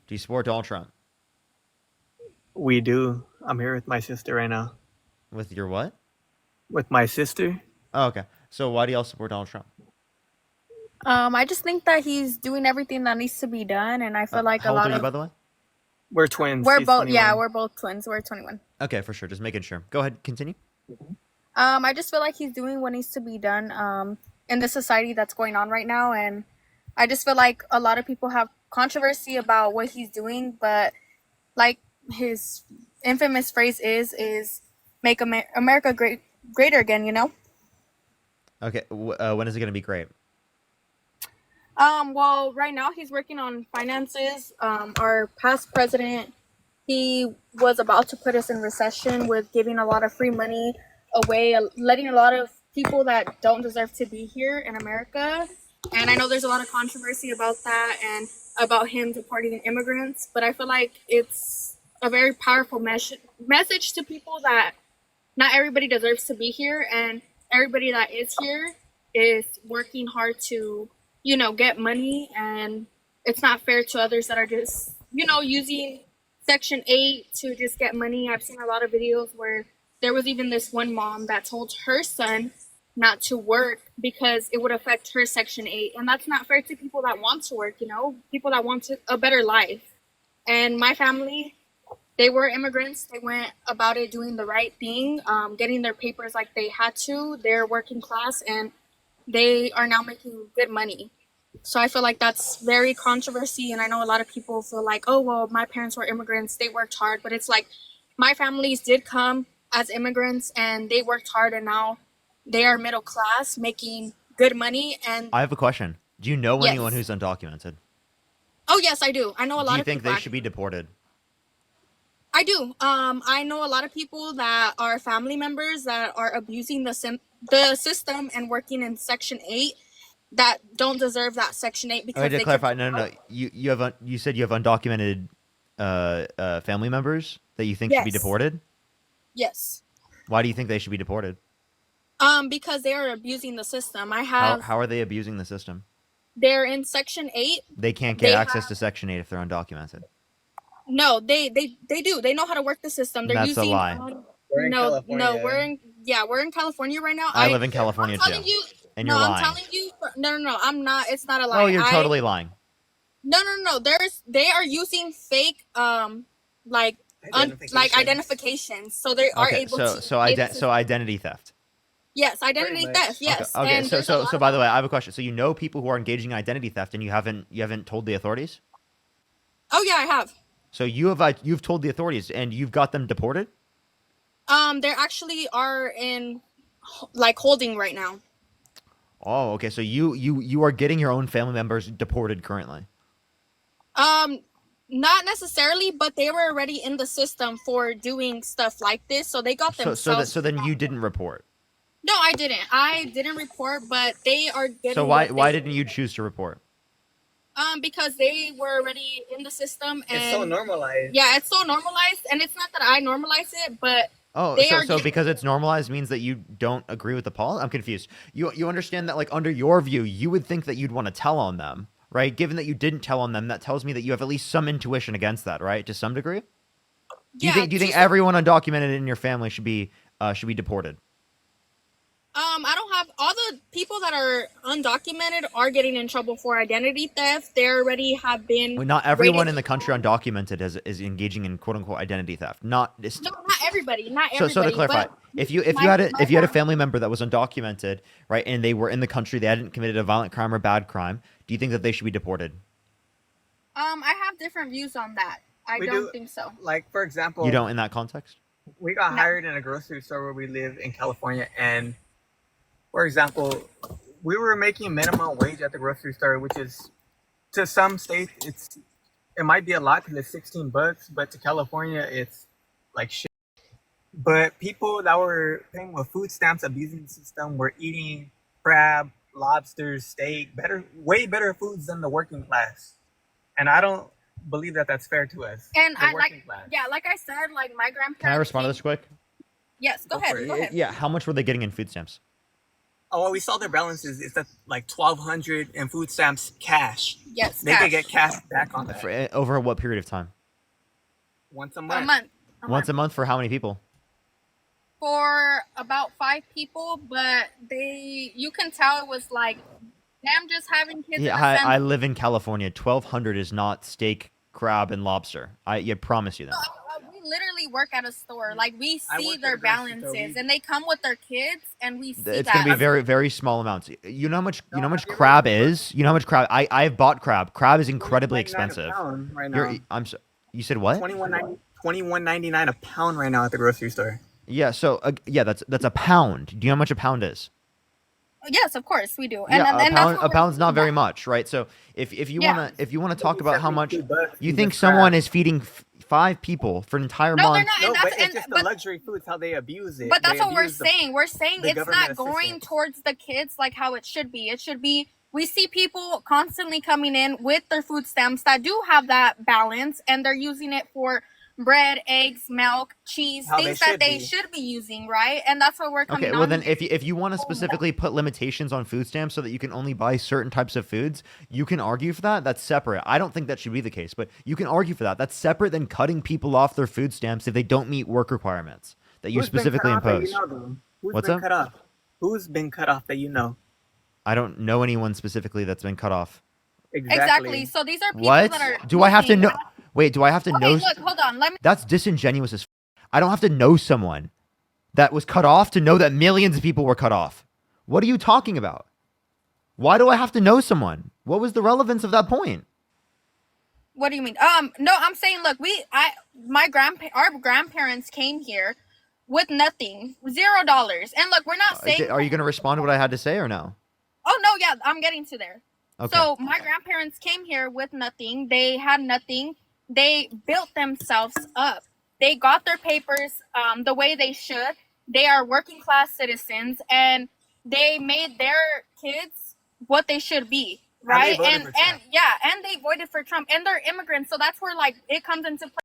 Do you support Donald Trump? We do. I'm here with my sister right now. With your what? With my sister? Oh, okay. So why do y'all support Donald Trump? I just think that he's doing everything that needs to be done, and I feel like a How old are lot you, of by the way? We're twins. we're She's both, yeah, 21. we're both twins. We're 21. Okay, for sure. Just making sure. Go ahead. Continue. I just feel like he's doing what needs to be done in the society that's going on right now, and I just feel like a lot of people have controversy about what he's doing, but like his infamous phrase is make America greater again, you know? Okay. When is it going to be great? Well, right now he's working on finances. Our past president, he was about to put us in recession with giving a lot of free money away, letting a lot of people that don't deserve to be here in America. And I know there's a lot of controversy about that and about him deporting immigrants, but I feel like it's a very powerful message to people that not everybody deserves to be here, and everybody that is here is working hard to, get money, and it's not fair to others that are just, using Section 8 to just get money. I've seen a lot of videos where there was even this one mom that told her son not to work because it would affect her Section 8. And that's not fair to people that want to work, people that want a better life. And my family, they were immigrants. They went about it doing the right thing, getting their papers like they had to. They're working class and they are now making good money. So I feel like that's very controversy. And I know a lot of people feel like, oh, well, my parents were immigrants. They worked hard. But it's like my families did come as immigrants and they worked hard. And now they are middle class making good money. And I have a question. Do you know anyone yes. who's undocumented? Oh, yes, I do. I know a Do lot you of think people. they should be deported? I do. I know a lot of people that are family members that are abusing the system and working in Section 8 that don't deserve that Section 8 Okay, because to they could. clarify, no. You said you have undocumented family members that you think should be Yes. deported. Yes. Why do you think they should be deported? Because they are abusing the system. How are they abusing the system? They're in Section 8. They can't get They access have, to Section 8 if they're undocumented. no, they do. They know how to work the system. They're That's a using, lie. We're in no, California. we're in California right now. I live in I'm California telling too, you, and no, you're I'm lying. telling you, no, I'm not. It's not a Oh, lie. you're totally lying. No. They are using fake like like identifications, so they are Okay, able to pay the so system. identity theft. Yes, Pretty identity theft. much. Okay, Yes, okay. and there's a lot So of by the them. way, I have a question. So you know people who are engaging in identity theft, and you haven't told the authorities. Oh yeah, I have. So you've told the authorities, and you've got them deported. They actually are in like holding right now. Oh, okay. So you are getting your own family members deported currently. Um, Not necessarily, but they were already in the system for doing stuff like this, so they got themselves. So then you didn't report. No, I didn't. I didn't report, but they are So getting what why they. didn't you choose to report? Because they were already in the system, It's so and normalized. yeah, it's so normalized, and it's not that I normalize it, but Oh, they are so getting. because it's normalized means that you don't agree with the policy? I'm confused. You understand that, like, under your view, you would think that you'd want to tell on them, right? Given that you didn't tell on them, that tells me that you have at least some intuition against that, right? To some degree. Yeah, Do you think just everyone undocumented in your family should be deported? I don't have all the people that are undocumented are getting in trouble for identity theft. They already have been Well, not everyone rated. in the country undocumented is engaging in quote unquote identity theft. Not No, not everybody, not so to everybody, clarify, but if my you had a family. family member that was undocumented, right, and they were in the country, they hadn't committed a violent crime or bad crime, do you think that they should be deported? I have different views on that. I We don't do, think so. like, for You example, don't in that context. we got No. hired in a grocery store where we live in California. And, for example, we were making minimum wage at the grocery store, which is, to some states, it might be a lot because it's $16, but to California, it's like shit. But people that were paying with food stamps, abusing the system, were eating crab, lobsters, steak, way better foods than the working class. And I don't believe that that's fair to us, And the I like, working class. yeah, like I said, like my Can I grandparents respond to came. this quick? Yes, go Go for ahead, it. go ahead. Yeah. How much were they getting in food stamps? Oh, we saw their balances. It's at like 1,200 in food stamps cash. Yes, They cash. could get cash back on that Over what period of time? once a A month. month. Once a month for how many people? For about 5 people, but you can tell it was like them just having kids Yeah, in a sense. I live in California. 1,200 is not steak, crab, and lobster. I promise you that. We literally work at a store. Like we I see work their at a grocery store. balances, and they come with their kids, and we see It's that. going to be very, very small amounts. You know how much? You know how much have you ever crab looked at- is? You know how much crab? I've bought crab. Crab is incredibly $21.99 a expensive. pound right now. You said what? $21.99 a pound right now at the grocery store. Yeah. So yeah, that's a pound. Do you know how much a pound is? Yes, of course we do. Yeah, And that's what a we're pound's not doing. very much, right? So if you Yeah. wanna talk about how much $72 you in think just someone crab. is feeding 5 people for an entire No, they're month. not. No, And but that's, it's just the but, luxury foods, how they abuse it. but that's They what we're abuse the- saying. We're saying the it's government not going assistance. towards the kids like how it should be. It should be. We see people constantly coming in with their food stamps that do have that balance, and they're using it for bread, eggs, milk, cheese, How they things that should they be. should be using, right? And that's what we're coming Okay, on. well then, here. if you want to specifically put limitations on food stamps so that you can only buy certain types of foods, you can argue for that. That's separate. I don't think that should be the case, but you can argue for that. That's separate than cutting people off their food stamps if they don't meet work requirements that you Who's been specifically cut off that impose. you know, though? Who's What's been up? cut off? Who's been cut off that you know? I don't know anyone specifically that's been cut off. Exactly. So these are people What? that are. Do I have to looking know? at- Wait, do I have to Okay, know? look, hold on. Let me. That's disingenuous as I don't have to know someone that was cut off to know that millions of people were cut off. What are you talking about? Why do I have to know someone? What was the relevance of that point? What do you mean? No, I'm saying, look, our grandparents came here with nothing, $0, and look, we're not saying. Are you going to respond to what I had to say or no? Oh no, yeah, I'm getting to there. Okay. So my grandparents came here with nothing. They had nothing. They built themselves up. They got their papers the way they should. They are working class citizens, and they made their kids what they should be, right? voted for Trump. And they voted for Trump, and they're immigrants. So that's where like it comes into play.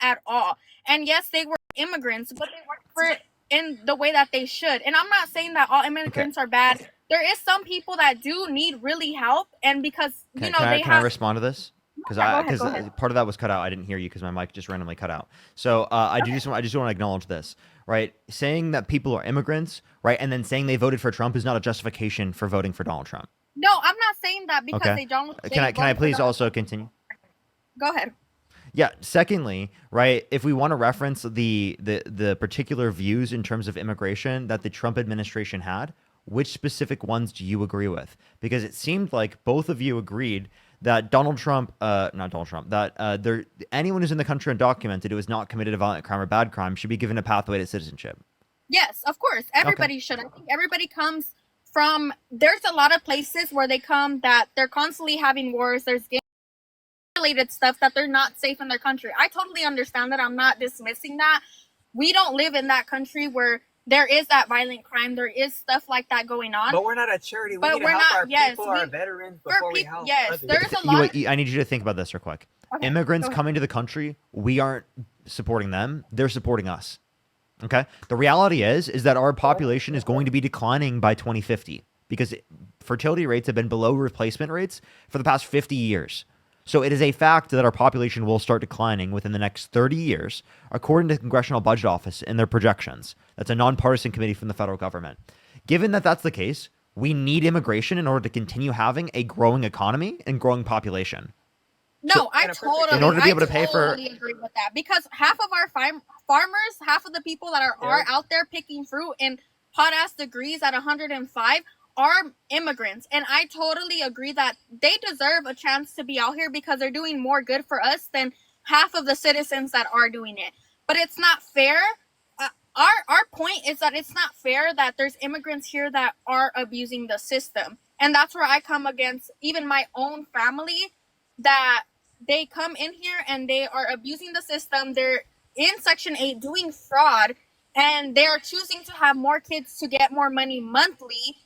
At all. And yes, they were immigrants, but they worked for it in the way that they should. And I'm not saying that all immigrants are bad. There is some people that do need really help, and because Can I respond to this? Because go ahead. part of that was cut out. I didn't hear you because my mic just randomly cut out. So I just want to acknowledge this, right? Saying that people are immigrants, right, and then saying they voted for Trump is not a justification for voting for Donald Trump. No, I'm not saying that because Okay. they don't. Can I please also continue? Go ahead. Yeah. Secondly, right, if we want to reference the particular views in terms of immigration that the Trump administration had, which specific ones do you agree with? Because it seemed like both of you agreed that Donald Trump, not Donald Trump, that anyone who's in the country undocumented who has not committed a violent crime or bad crime should be given a pathway to citizenship. Yes, of course. Everybody should. I think everybody comes from. There's a lot of places where they come that they're constantly having wars. There's related stuff that they're not safe in their country. I totally understand that. I'm not dismissing that. We don't live in that country where there is that violent crime. There is stuff like that going on. But we're not a charity. We But need to we're help not- our yes, people, we- our veterans, before we help others. there's a lot. I need you to think about this real quick. Okay, Immigrants go ahead. coming to the country, we aren't supporting them. They're supporting us. Okay? The reality is that our population is going to be declining by 2050 because fertility rates have been below replacement rates for the past 50 years. So it is a fact that our population will start declining within the next 30 years, according to the Congressional Budget Office and their projections. That's a nonpartisan committee from the federal government. Given that that's the case, we need immigration in order to continue having a growing economy and growing population. No, I totally. In order to be able to pay for- totally agree with that because half of our farmers, half of the people that are out there picking fruit in hot ass degrees at 105 are immigrants, and I totally agree that they deserve a chance to be out here because they're doing more good for us than half of the citizens that are doing it. But it's not fair. Our point is that it's not fair that there's immigrants here that are abusing the system, and that's where I come against even my own family that they come in here and they are abusing the system. They're in Section 8 doing fraud, and they are choosing to have more kids to get more money monthly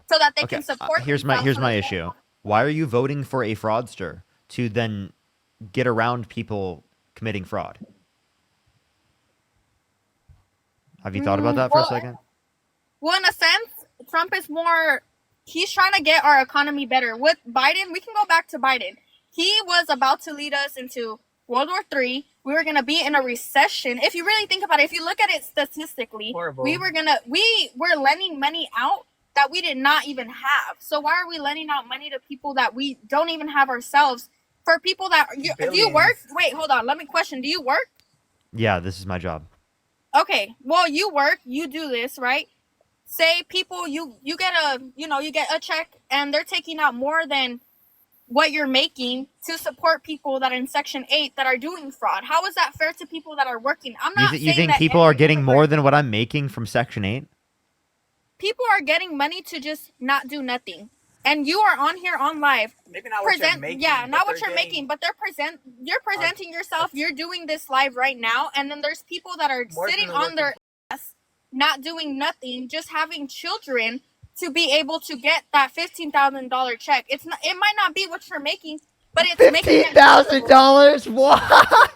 so that they can support here's my issue. Why are you voting for a fraudster to then get around people committing fraud? Have you thought about that for a second? Well, in a sense, Trump is more. He's trying to get our economy better. With Biden, we can go back to Biden. He was about to lead us into World War III. We were gonna be in a recession. If you really think about it, if you look at it statistically, Horrible. we were lending money out that we did not even have. So why are we lending out money to people that we don't even have ourselves? For people that do you Billions. work? Wait, hold on. Let me question. Do you work? Yeah, this is my job. Okay. Well, you work. You do this, right? Say people you get a check and they're taking out more than what you're making to support people that are in Section 8 that are doing fraud. How is that fair to people that are working? I'm not You saying think that people are every getting more immigrant- than what I'm making from Section 8? People are getting money to just not do nothing. And you are on here on live. Maybe not what you're making. Yeah, but not what they're you're getting making, but you're presenting yourself, you're doing this live right now, and then there's people that are More sitting than on working their ass, not doing nothing, just having children to be able to get that $15,000 check. It might not be what you're making, but it's making it $15,000? What?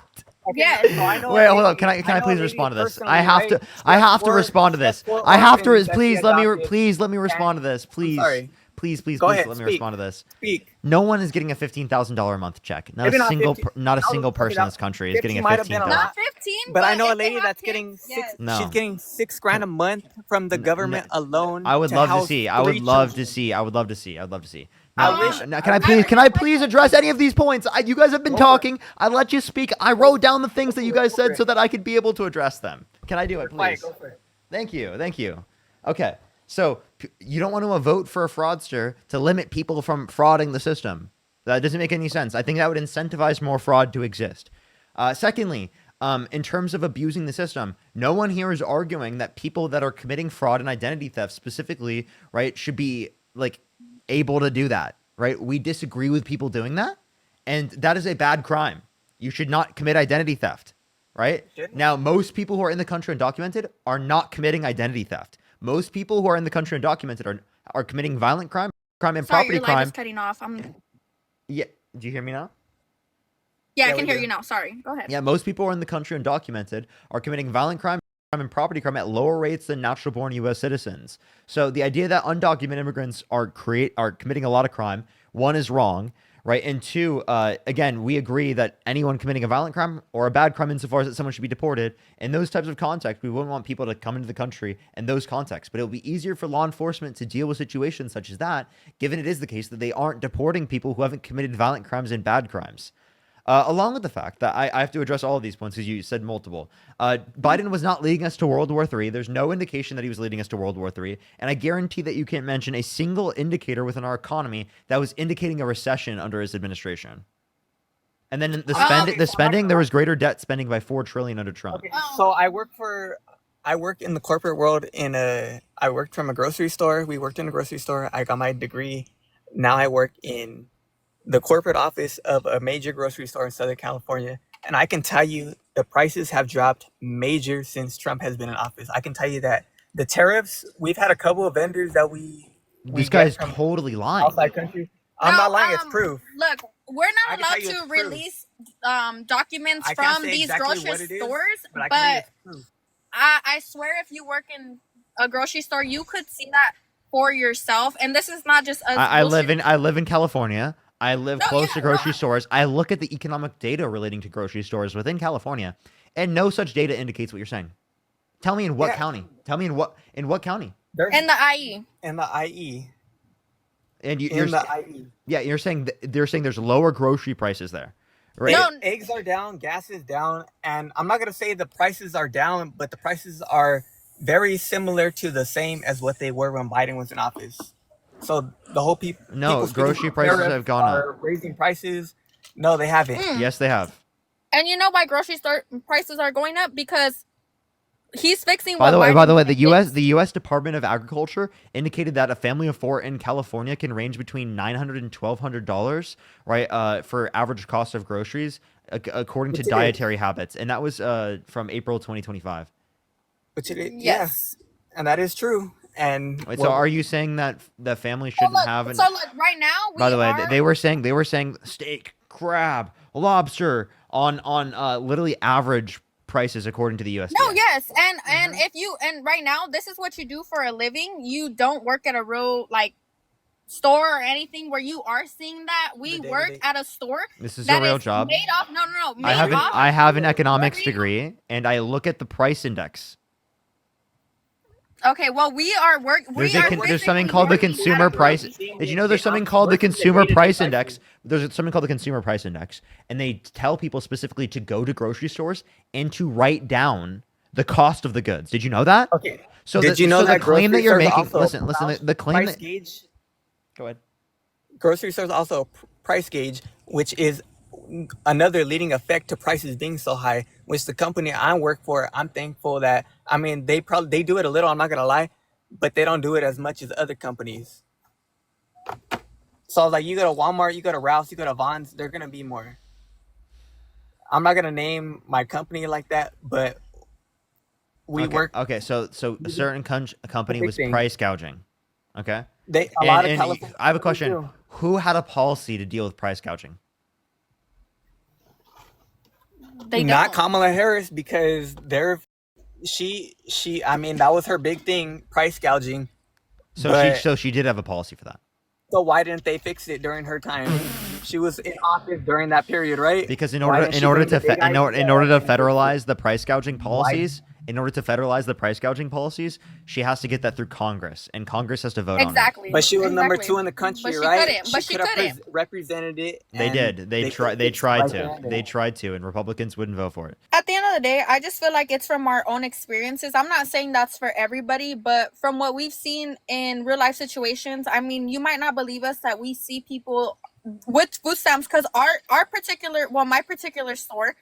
Yes. So I know Wait, a hold lady- up. Can I know a please lady respond to this? personally, I have right? to. She I has have to four- respond to she has this. four I have to. orphans that she Please let me. adopted. Please let me respond to And- this. Please. sorry. Please. Go ahead, Let me speak. respond to this. Speak. No one is getting a $15,000 a month check. Not Maybe a not single. 15. Not a I was single talking person in about this country is getting 15 a might have been a 15,000. lot. not 15, But I know a if they lady have that's kids, getting yes. No. She's getting $6,000 a month from the government alone. I would love to house see. I 3 would love to children. see. I would love to see. I'd love to see. I Now, wish- now, can I please address any of these points? You guys have been Go for it. talking. I let you speak. I wrote down the things that you guys Go for said it. so that I could be able to address them. Can I do it, Quiet, please? go for it. Thank you. Thank you. Okay. So you don't want to vote for a fraudster to limit people from frauding the system. That doesn't make any sense. I think that would incentivize more fraud to exist. Secondly, in terms of abusing the system, no one here is arguing that people that are committing fraud and identity theft specifically, right, should be like able to do that, right? We disagree with people doing that, and that is a bad crime. You should not commit identity theft, right? Shouldn't. Now, most people who are in the country undocumented are not committing identity theft. Most people who are in the country undocumented are committing violent crime and Sorry, property your light crime. is cutting off. Yeah. Do you hear me now? Yeah, I Yeah, can we hear do. you now. Sorry. Go ahead. Yeah, most people who are in the country undocumented are committing violent crime and property crime at lower rates than natural-born U.S. citizens. So the idea that undocumented immigrants are committing a lot of crime, one, is wrong, right? And two, again, we agree that anyone committing a violent crime or a bad crime, insofar as that someone should be deported, in those types of contexts, we wouldn't want people to come into the country in those contexts. But it will be easier for law enforcement to deal with situations such as that, given it is the case that they aren't deporting people who haven't committed violent crimes and bad crimes. Along with the fact that I have to address all of these points because you said multiple. Biden was not leading us to World War III. There's no indication that he was leading us to World War III. And I guarantee that you can't mention a single indicator within our economy that was indicating a recession under his administration. And then the spending, there was greater debt spending by $4 trillion under Trump. Okay, so I work in the corporate world I worked from a grocery store. We worked in a grocery store. I got my degree. Now I work in the corporate office of a major grocery store in Southern California. And I can tell you the prices have dropped major since Trump has been in office. I can tell you that the tariffs, we've had a couple of vendors that we This get guy's from totally lying. outside country. I'm No, not lying, it's proof. Look, we're I not can tell allowed you to it's proof. release documents I can't from say these exactly grocery what it is, stores, but I but can tell you it's proof. I swear if you work in a grocery store, you could see that for yourself. And this is not just us. I live in California. I live No, close yeah, to grocery stores. I look at the economic data relating to grocery stores within California, and no such data indicates what you're saying. Tell me in what Yeah. county? Tell me in what county? There's in the IE. in the IE. And In the IE. yeah, you're saying they're saying there's lower grocery prices there, right? No. Eggs are down, gas is down, and I'm not gonna say the prices are down, but the prices are very similar to the same as what they were when Biden was in office. So the whole No, people speaking grocery of prices tariffs have gone up. are raising prices. No, they haven't. Yes, they have. And you know why grocery store prices are going up? Because he's fixing. By the way, Biden the fixed. U.S. Department of Agriculture indicated that a family of 4 in California can range between $900 and $1,200, right, for average cost of groceries, according to Which it is. dietary habits, and that was from April 2025. Which it is, Yes. yeah, and that is true. And Wait, so are you saying that the family shouldn't have? So look, right now. By the way, are, they were saying steak, crab, lobster on literally average prices according to the USDA. No, yes, and if you and right now this is what you do for a living. You don't work at a real like store or anything where you are seeing that. We The work day-to-day. at a store This is that a real is job. made off. No. Made off. I have an economics revenue. degree, and I look at the price index. Okay, well, we are work. There's, We are there's something physically called the working consumer at a price. grocery Did you know there's something called the consumer price index? There's something called the consumer price index, and they tell people specifically to go to grocery stores and to write down the cost of the goods. Did you know that? Okay. So Did you know the that claim that grocery you're stores making? also Listen. The claim price that. gauge. Go ahead. Grocery stores also price gauge, which is another leading effect to prices being so high. Which the company I work for, I'm thankful that they do it a little. I'm not gonna lie, but they don't do it as much as other companies. So like you go to Walmart, you go to Ralph's, you go to Vons, they're gonna be more. I'm not gonna name my company like that, but we Okay. work. Okay. So a certain company big was thing. price gouging. Okay. A lot of And California. I have a question. do. Who had a policy to deal with price gouging? They Not don't. Kamala Harris because she that was her big thing, price gouging. So she did have a policy for that. So why didn't they fix it during her time? She was in office during that period, right? Because in Why order didn't in she order bring the to big fe- in order idea to and fix it? federalize the price gouging policies, she has to get that through Congress, and Congress has to vote on Exactly. But she was number Exactly. 2 in the country, But she right? couldn't. But she could have couldn't. represented it. it. They and did. They tried. could They fix it tried right to. there and They then. tried to, and Republicans wouldn't vote for it. At the end of the day, I just feel like it's from our own experiences. I'm not saying that's for everybody, but from what we've seen in real life situations, I mean, you might not believe us that we see people with food stamps because my particular store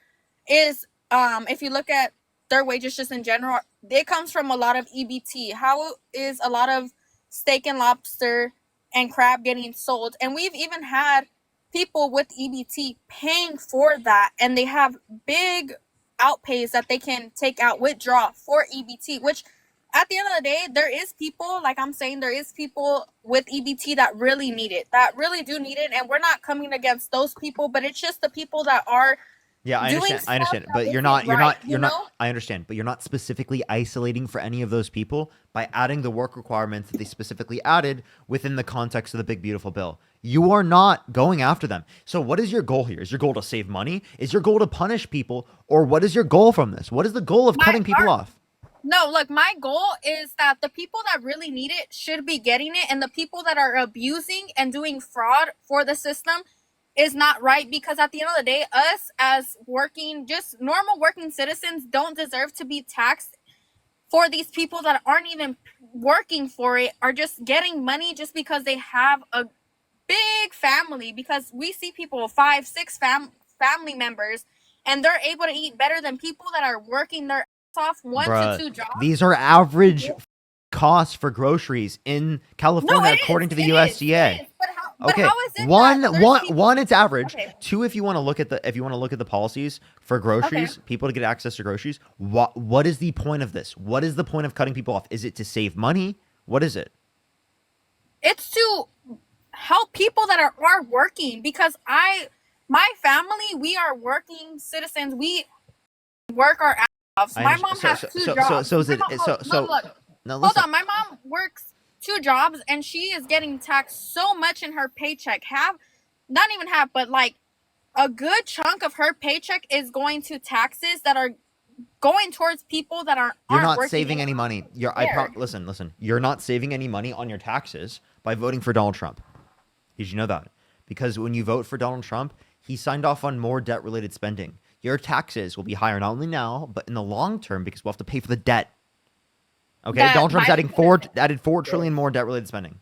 is if you look at their wages just in general, it comes from a lot of EBT. How is a lot of steak and lobster and crab getting sold? And we've even had people with EBT paying for that, and they have big outpays that they can take out, withdraw for EBT, which at the end of the day, there is people, like I'm saying, there is people with EBT that really need it, that really do need it. And we're not coming against those people, but it's just the people that are Yeah, I doing understand. I stuff understand. that But you're isn't not. You're right, not. you You're know? not. I understand. But you're not specifically isolating for any of those people by adding the work requirements that they specifically added within the context of the big beautiful bill. You are not going after them. So what is your goal here? Is your goal to save money? Is your goal to punish people? Or what is your goal from this? What is the goal of cutting people off? No, look, my goal is that the people that really need it should be getting it, and the people that are abusing and doing fraud for the system is not right, because at the end of the day, us as working, just normal working citizens don't deserve to be taxed for these people that aren't even working for it, are just getting money just because they have a big family, because we see people with 5, 6 family members, and they're able to eat better than people that are working their off 1 Bruh, to 2 jobs. these are average costs for groceries in California according to the USDA. It is. But Okay, how is it one, that there's one, people- one, it's average. Okay. Two, if you want to look at the policies for groceries, people to get access to groceries. What is the point of this? What is the point of cutting people off? Is it to save money? What is it? It's to help people that are working, because my family, we are working citizens. We work our ass off. I My understand. mom has two So jobs. is it? My mom- look, No, hold listen. on. My mom works 2 jobs, and she is getting taxed so much in her paycheck. Not even half, but like a good chunk of her paycheck is going to taxes that are going towards people that aren't You're not working saving any anymore. money. Listen. You're not saving any money on your taxes by voting for Donald Trump. Did you know that? Because when you vote for Donald Trump, he signed off on more debt-related spending. Your taxes will be higher not only now, but in the long term, because we'll have to pay for the debt. Okay, That Donald Trump's my- added $4 trillion more debt-related spending.